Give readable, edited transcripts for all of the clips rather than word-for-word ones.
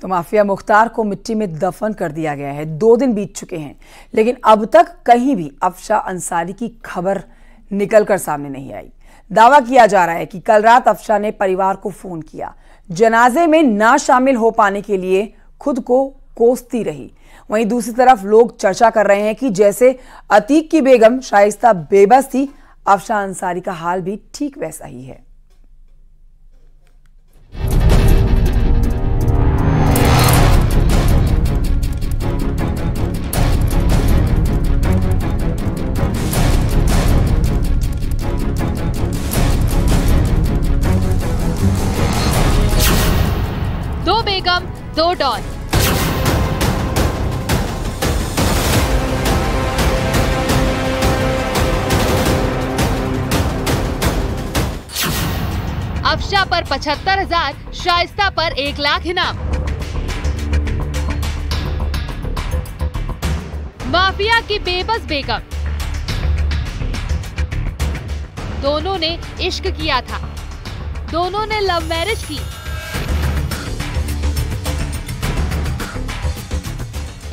तो माफिया मुख्तार को मिट्टी में दफन कर दिया गया है। 2 दिन बीत चुके हैं, लेकिन अब तक कहीं भी अफशा अंसारी की खबर निकलकर सामने नहीं आई। दावा किया जा रहा है कि कल रात अफशा ने परिवार को फोन किया, जनाजे में ना शामिल हो पाने के लिए खुद को कोसती रही। वहीं दूसरी तरफ लोग चर्चा कर रहे हैं कि जैसे अतीक की बेगम शाइस्ता बेबस थी, अफशा अंसारी का हाल भी ठीक वैसा ही है। दो बेगम, दो डॉन। अफशा पर 75,000, शाइस्ता पर 1 लाख इनाम। माफिया की बेबस बेगम। दोनों ने इश्क किया था, दोनों ने लव मैरिज की।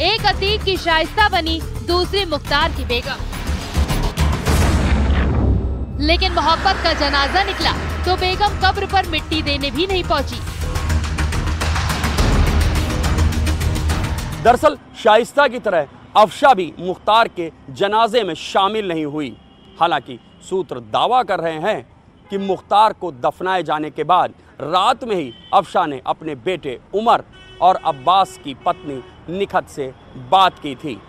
एक अतीक की शाइस्ता बनी, दूसरी मुख्तार की बेगम। लेकिन मोहब्बत का जनाजा निकला तो बेगम कब्र पर मिट्टी देने भी नहीं पहुंची। दरअसल शाइस्ता की तरह अफशा भी मुख्तार के जनाजे में शामिल नहीं हुई। हालांकि सूत्र दावा कर रहे हैं कि मुख्तार को दफनाए जाने के बाद रात में ही अफशा ने अपने बेटे उमर और अब्बास की पत्नी निखत से बात की थी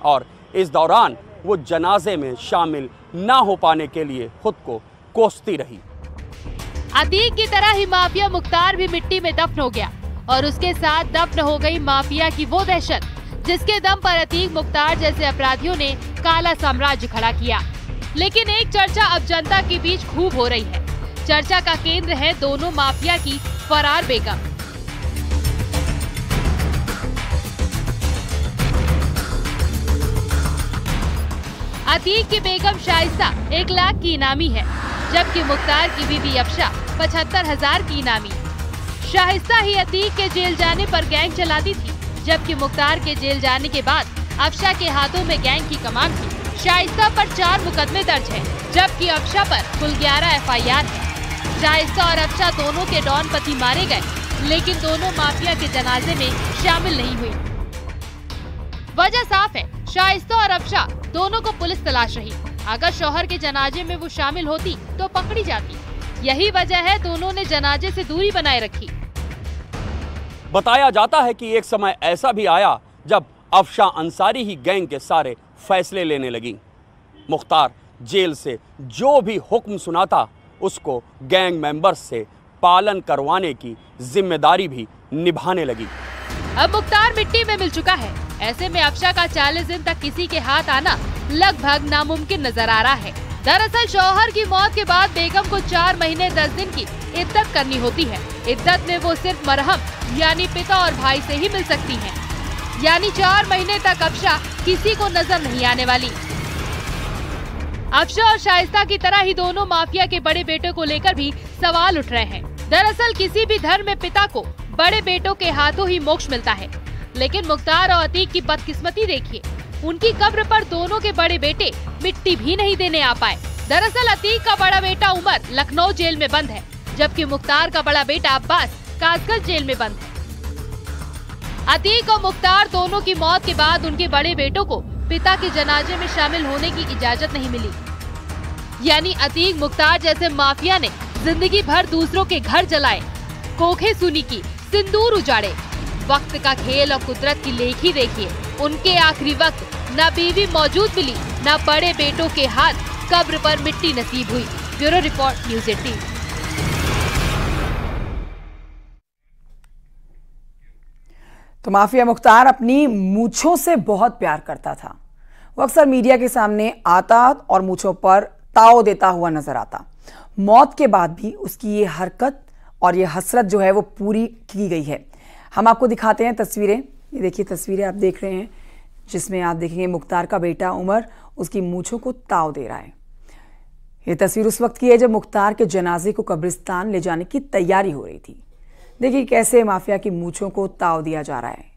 और इस दौरान वो जनाजे में शामिल ना हो पाने के लिए खुद को कोसती रही। अतीक की तरह ही माफिया मुख्तार भी मिट्टी में दफन हो गया और उसके साथ दफन हो गई माफिया की वो दहशत जिसके दम पर अतीक मुख्तार जैसे अपराधियों ने काला साम्राज्य खड़ा किया। लेकिन एक चर्चा अब जनता के बीच खूब हो रही है। चर्चा का केंद्र है दोनों माफिया की फरार बेगम। अतीक की बेगम शाइस्ता 1 लाख की इनामी है, जबकि मुख्तार की बीवी अफशा 75,000 की इनामी। शाइस्ता ही अतीक के जेल जाने पर गैंग चलाती थी, जबकि मुख्तार के जेल जाने के बाद अफशा के हाथों में गैंग की कमान थी। शाइस्ता पर 4 मुकदमे दर्ज हैं, जबकि अफशा पर कुल 11 FIR है। शाइस्ता और अफशा दोनों के डॉन पति मारे गए, लेकिन दोनों माफिया के जनाजे में शामिल नहीं हुई। वजह साफ है, शाइस्ता और अफशा दोनों को पुलिस तलाश रही। अगर शौहर के जनाजे में वो शामिल होती तो पकड़ी जाती। यही वजह है दोनों ने जनाजे से दूरी बनाए रखी। बताया जाता है कि एक समय ऐसा भी आया जब अफशा अंसारी ही गैंग के सारे फैसले लेने लगी। मुख्तार जेल से जो भी हुक्म सुनाता उसको गैंग मेंबर्स से पालन करवाने की जिम्मेदारी भी निभाने लगी। अब मुख्तार मिट्टी में मिल चुका है, ऐसे में अफशा का 40 दिन तक किसी के हाथ आना लगभग नामुमकिन नजर आ रहा है। दरअसल शौहर की मौत के बाद बेगम को 4 महीने 10 दिन की इद्दत करनी होती है। इद्दत में वो सिर्फ मरहम यानी पिता और भाई से ही मिल सकती हैं। यानी 4 महीने तक अफशा किसी को नजर नहीं आने वाली। अफशा और शाइस्ता की तरह ही दोनों माफिया के बड़े बेटे को लेकर भी सवाल उठ रहे हैं। दरअसल किसी भी धर्म में पिता को बड़े बेटों के हाथों ही मोक्ष मिलता है, लेकिन मुख्तार और अतीक की बदकिस्मती देखिए, उनकी कब्र पर दोनों के बड़े बेटे मिट्टी भी नहीं देने आ पाए। दरअसल अतीक का बड़ा बेटा उमर लखनऊ जेल में बंद है, जबकि मुख्तार का बड़ा बेटा अब्बास कासगंज जेल में बंद है। अतीक और मुख्तार दोनों की मौत के बाद उनके बड़े बेटों को पिता के जनाजे में शामिल होने की इजाजत नहीं मिली। यानी अतीक मुख्तार जैसे माफिया ने जिंदगी भर दूसरों के घर जलाए, कोखे सुनी की, सिंदूर उजाड़े। वक्त का खेल और कुदरत की लेखी देखिए, उनके आखिरी वक्त न बीवी मौजूद मिली, न बड़े बेटों के हाथ कब्र पर मिट्टी नसीब हुई। Bureau report, news 18। तो माफिया मुख्तार अपनी मूंछों से बहुत प्यार करता था। वो अक्सर मीडिया के सामने आता और मूंछों पर ताव देता हुआ नजर आता। मौत के बाद भी उसकी ये हरकत और ये हसरत जो है वो पूरी की गई है। हम आपको दिखाते हैं तस्वीरें। ये देखिए तस्वीरें आप देख रहे हैं, जिसमें आप देखेंगे मुख्तार का बेटा उमर उसकी मूंछों को ताव दे रहा है। ये तस्वीर उस वक्त की है जब मुख्तार के जनाजे को कब्रिस्तान ले जाने की तैयारी हो रही थी। देखिए कैसे माफिया की मूंछों को ताव दिया जा रहा है।